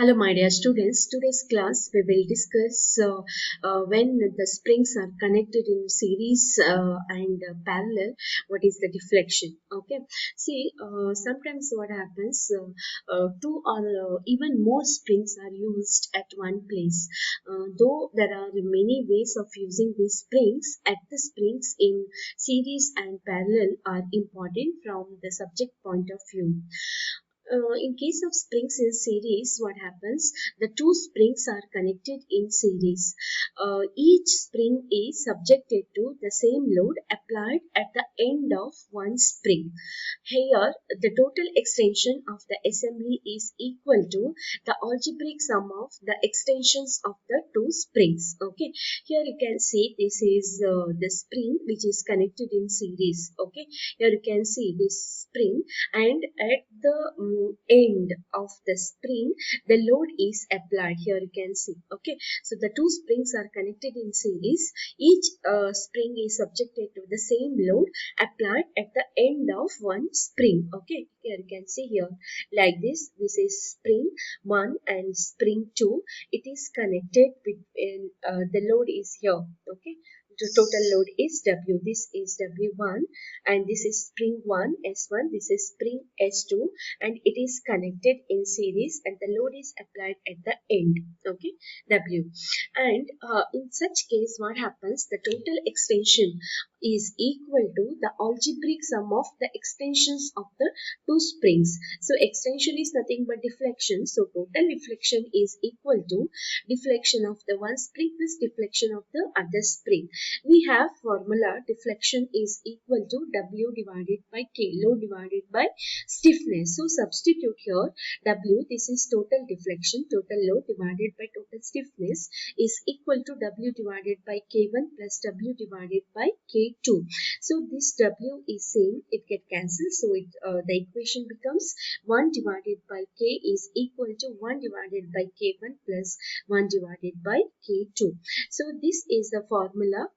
Hello, my dear students. Today's class we will discuss when the springs are connected in series and parallel. What is the deflection? Okay. See, sometimes what happens, two or even more springs are used at one place. Though there are many ways of using these springs, at the springs in series and parallel are important from the subject point of view. In case of springs in series, what happens? The two springs are connected in series. Each spring is subjected to the same load applied at the end of one spring. Here, the total extension of the assembly is equal to the algebraic sum of the extensions of the two springs. Okay, here you can see this is the spring which is connected in series. Okay, here you can see this spring, and at the end of the spring the load is applied. Here you can see. Okay, so the two springs are connected in series. Each spring is subjected to the same load applied at the end of one spring. Okay, here you can see here like this. This is spring 1 and spring 2. It is connected between the load is here. Okay, the total load is W. This is W1 and this is spring 1 S1. This is spring S2 and it is connected in series and the load is applied at the end. Okay, W. And in such case what happens? The total extension is equal to the algebraic sum of the extensions of the two springs. So extension is nothing but deflection. So total deflection is equal to deflection of the one spring plus deflection of the other spring. We have formula deflection is equal to W divided by K, load divided by stiffness. So substitute here W, this is total deflection, total load divided by total stiffness is equal to W divided by K1 plus W divided by K2. So this W is same, it get cancelled. So the equation becomes 1 divided by K is equal to 1 divided by K1 plus 1 divided by K2. So this is the formula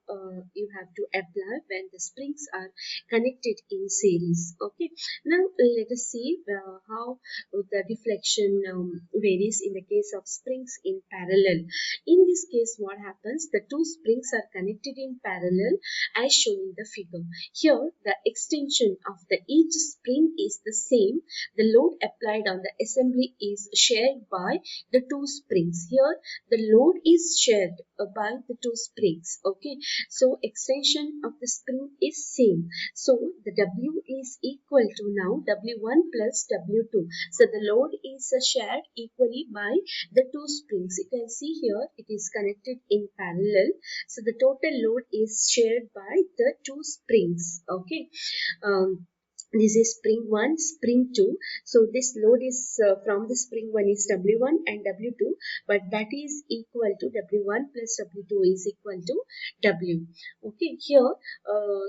you have to apply when the springs are connected in series. Okay, now let us see how the deflection varies in the case of springs in parallel. In this case what happens? The two springs are connected in parallel as shown in the figure. Here the extension of the each spring is the same. The load applied on the assembly is shared by the two springs. Here the load is shared by the two springs. Okay, so extension of the spring is same. So the W is equal to now W1 plus W2. So the load is shared equally by the two springs. You can see here it is connected in parallel. So the total load is shared by the two springs. Okay. This is spring 1, spring 2. So this load is from the spring 1 is W1 and W2, but that is equal to W1 plus W2 is equal to W. Okay, here,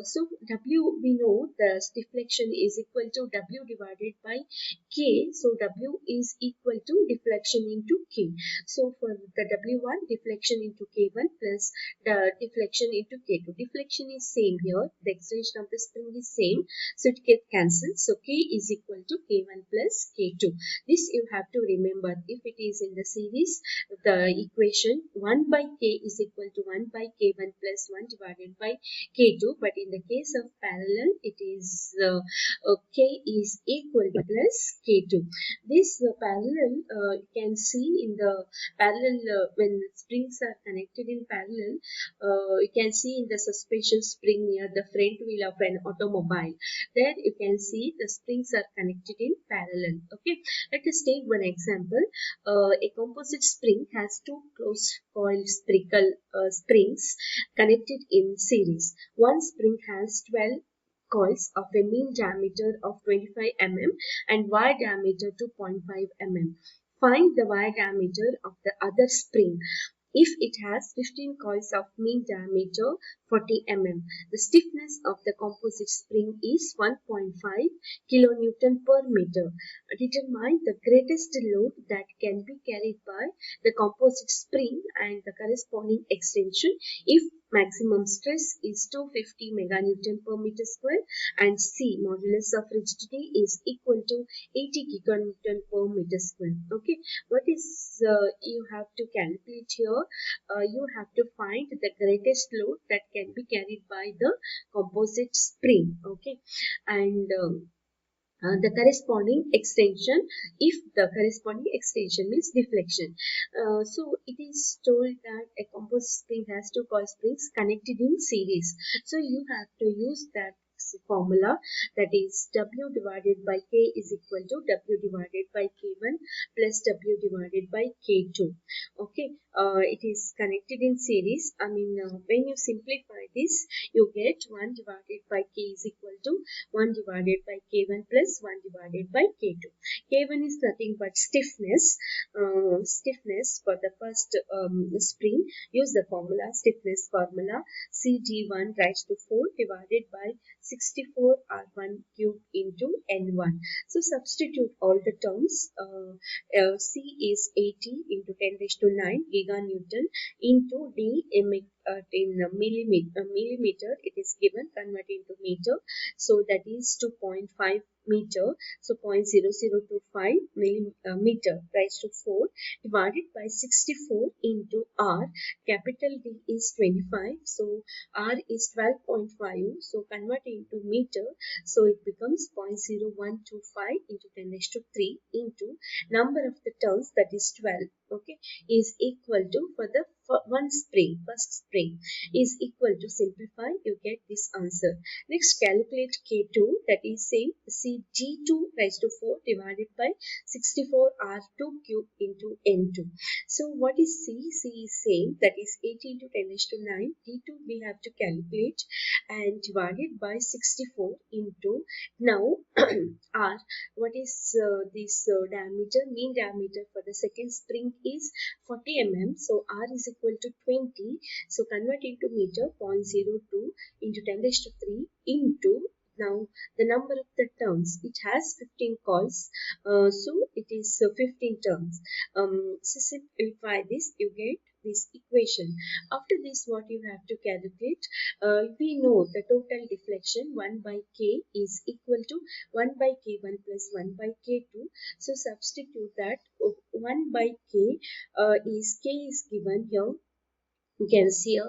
so W we know the deflection is equal to W divided by K. So W is equal to deflection into K. So for the W1, deflection into K1 plus the deflection into K2. Deflection is same here. The extension of the spring is same. So it gets cancelled. So K is equal to K1 plus K2. This you have to remember. If it is in the series, the equation 1 by K is equal to 1 by K1 plus 1 divided by K2. But in the case of parallel, it is K is equal to plus K2. This parallel you can see in the parallel when springs are connected in parallel, you can see in the suspension spring near the front wheel of an automobile. There you can see the springs are connected in parallel. Okay, let us take one example. A composite spring has two closed coil spherical springs connected in series. One spring has 12 coils of a mean diameter of 25 mm and wire diameter 2.5 mm. Find the wire diameter of the other spring. If it has 15 coils of mean diameter 40 mm, the stiffness of the composite spring is 1.5 kilonewton per meter. Determine the greatest load that can be carried by the composite spring and the corresponding extension if maximum stress is 250 meganewton per meter square, and C, modulus of rigidity is equal to 80 giganewton per meter square. Okay, what is you have to calculate here? You have to find the greatest load that can be carried by the composite spring. Okay, and the corresponding extension, if the corresponding extension means deflection. So it is told that a composite spring has two coil springs connected in series. So you have to use that formula, that is W divided by K is equal to W divided by K1 plus W divided by K2. Okay, it is connected in series. When you simplify this, you get 1 divided by K is equal to 1 divided by K1 plus 1 divided by K2. K1 is nothing but stiffness for the first spring. Use the formula, stiffness formula, Cg1 raised to 4 divided by 64 R1 cube into N1. So substitute all the terms. C is 80 into 10 raised to 9 giganewton into D in millimeter. It is given, convert into meter. So that is 2.5 meter. So 0.0025 meter raised to 4 divided by 64 into R. Capital D is 25. So R is 12.5. So convert into meter. So it becomes 0.0125 into 10 raised to 3 into number of the turns, that is 12. Okay, is equal to, for the first spring is equal to, simplify, you get this answer. Next, calculate K2, that is same, Cg2 raised to 4 divided by 64 R2 cube into N2. So what is C? C is same, that is 80 into 10 raised to 9. D2 we have to calculate and divided by 64 into, now R. What is this diameter? Mean diameter for the second spring is 40 mm. So R is equal to 20. So convert into meter, 0.02 into 10 raised to 3 into, now the number of the turns. It has 15 coils. So it is 15 turns. So simplify this, you get this equation. After this, what you have to calculate? We know the total deflection 1 by K is equal to 1 by K1 plus 1 by K2. So substitute that. 1 by K is given here. You can see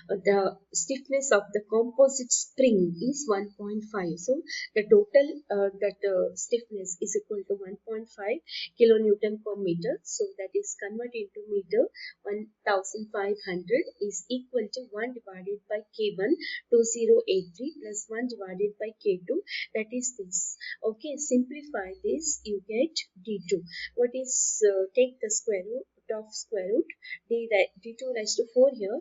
the stiffness of the composite spring is 1.5. So the total stiffness is equal to 1.5 kilonewton per meter. So that is converted into meter. 1500 is equal to 1 divided by K1 2083 plus 1 divided by K2, that is this. Okay, simplify this, you get D2. What is, take the square root of square root, D2 raised to 4 here,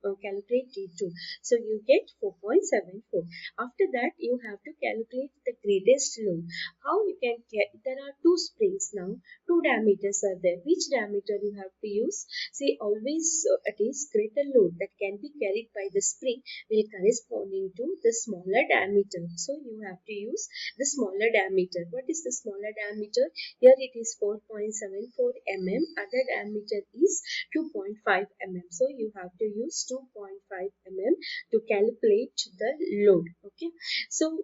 calculate D2. So you get 4.74. After that, you have to calculate the greatest load. How you can get, there are two springs now, two diameters are there. Which diameter you have to use? See, always it is greater load that can be carried by the spring will corresponding to the smaller diameter. So you have to use the smaller diameter. What is the smaller diameter? Here it is 4.74 mm. Other diameter is 2.5 mm. So you have to use 2.5 mm to calculate the load. Okay. So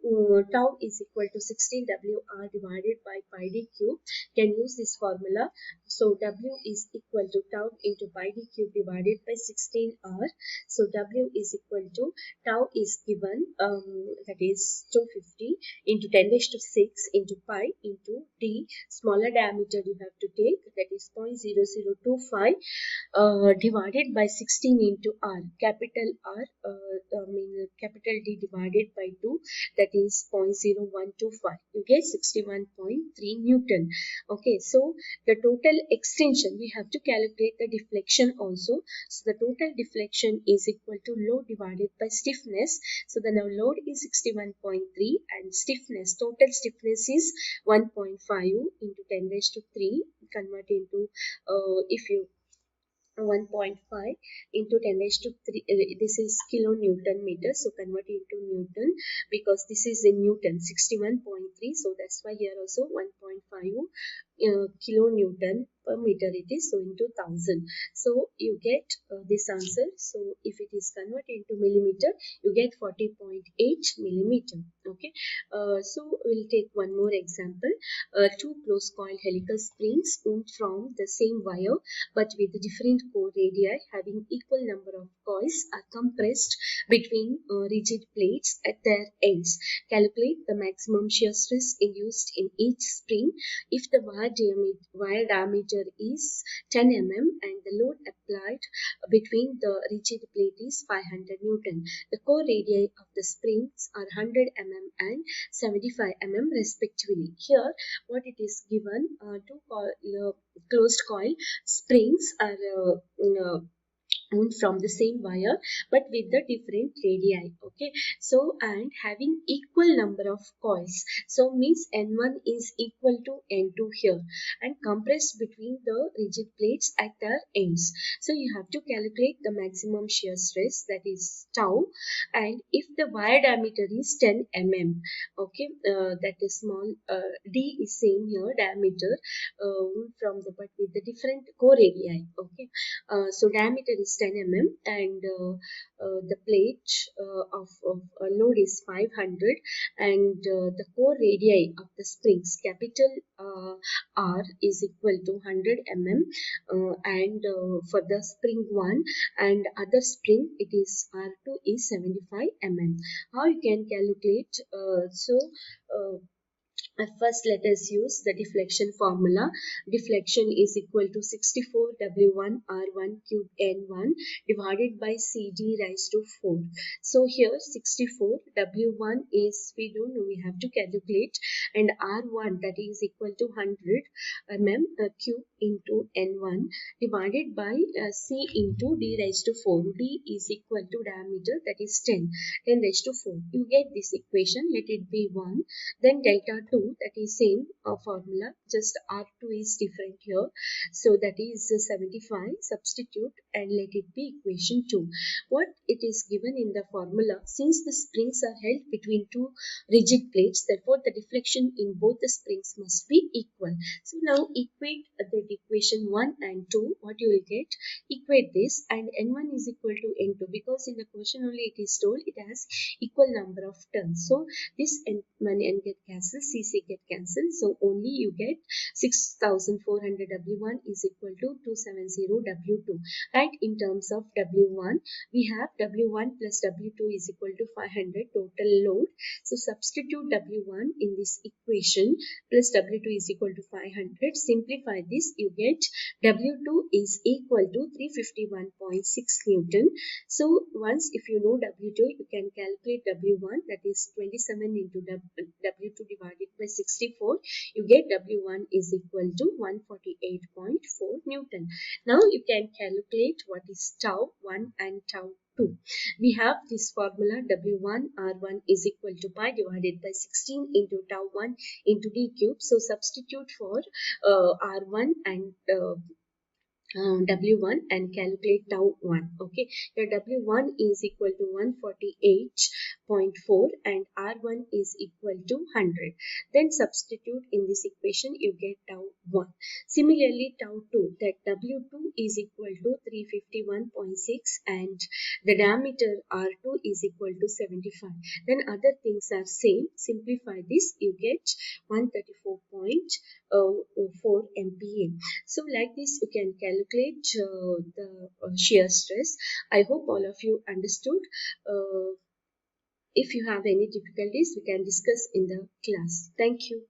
tau is equal to 16 WR divided by pi d cube. Can use this formula. So W is equal to tau into pi d cube divided by 16R. So W is equal to, tau is given, that is 250 into 10 raised to 6 into pi into d. Smaller diameter you have to take, that is 0.0025 divided by 16 into R. Capital R, capital D divided by 2, that is 0.0125. You get 61.3 Newton. Okay, so the total extension, we have to calculate the deflection also. So the total deflection is equal to load divided by stiffness. So the now load is 61.3 and stiffness, total stiffness is 1.5 into 10 raised to 3. Convert into, if you 1.5 into 10 raised to 3, this is kilonewton meter, so convert into newton because this is in newton, 61.3, so that's why here also 1.5 kilonewton per meter it is, so into 1000. So you get this answer. So if it is converted into millimeter, you get 40.8 millimeter. Okay. So we'll take one more example. Two close coil helical springs wound from the same wire but with different core radii having equal number of coils are compressed between rigid plates at their ends. Calculate the maximum shear stress induced in each spring if the wire diameter is 10 mm and the load applied between the rigid plate is 500 Newton. The core radii of the springs are 100 mm and 75 mm respectively. Here, what it is given, closed coil springs are wound from the same wire but with the different radii. Okay, so and having equal number of coils, so means n1 is equal to n2 here, and compressed between the rigid plates at their ends. So you have to calculate the maximum shear stress, that is tau, and if the wire diameter is 10 mm, okay, that is small, d is same here, diameter from the but with the different core radii. Okay, so diameter is 10 mm and the plate of load is 500, and the core radii of the springs, capital R is equal to 100 mm, and for the spring 1 and other spring it is R2 is 75 mm. How you can calculate? First, let us use the deflection formula. Deflection is equal to 64 W1 R1 cube N1 divided by CD raised to 4. So here 64 W1 is, we don't know, we have to calculate, and R1, that is equal to 100 mm cube into N1 divided by C into D raised to 4. D is equal to diameter, that is 10 raised to 4. You get this equation, let it be 1. Then delta 2, that is same formula, just R2 is different here. So that is 75, substitute and let it be equation 2. What it is given in the formula, since the springs are held between two rigid plates, therefore the deflection in both the springs must be equal. So now equate the equation 1 and 2, what you will get, equate this, and N1 is equal to N2, because in the question only it is told it has equal number of turns. So this N get cancelled, CC get cancelled, so only you get 6400 W1 is equal to 270 W2. Right, in terms of W1, we have W1 plus W2 is equal to 500 total load. So substitute W1 in this equation plus W2 is equal to 500. Simplify this, you get W2 is equal to 351.6 Newton. So once if you know W2, you can calculate W1, that is 27 into W2 divided by 64. You get W1 is equal to 148.4 Newton. Now you can calculate what is tau 1 and tau 2. We have this formula, W1 R1 is equal to pi divided by 16 into tau 1 into d cube. So substitute for R1 and W1 and calculate tau 1. Okay, your W1 is equal to 148.4 and R1 is equal to 100. Then substitute in this equation, you get tau 1. Similarly, tau 2, that W2 is equal to 351.6 and the diameter R2 is equal to 75. Then other things are same. Simplify this, you get 134.4 MPa. So like this you can calculate the shear stress. I hope all of you understood. If you have any difficulties, we can discuss in the class. Thank you.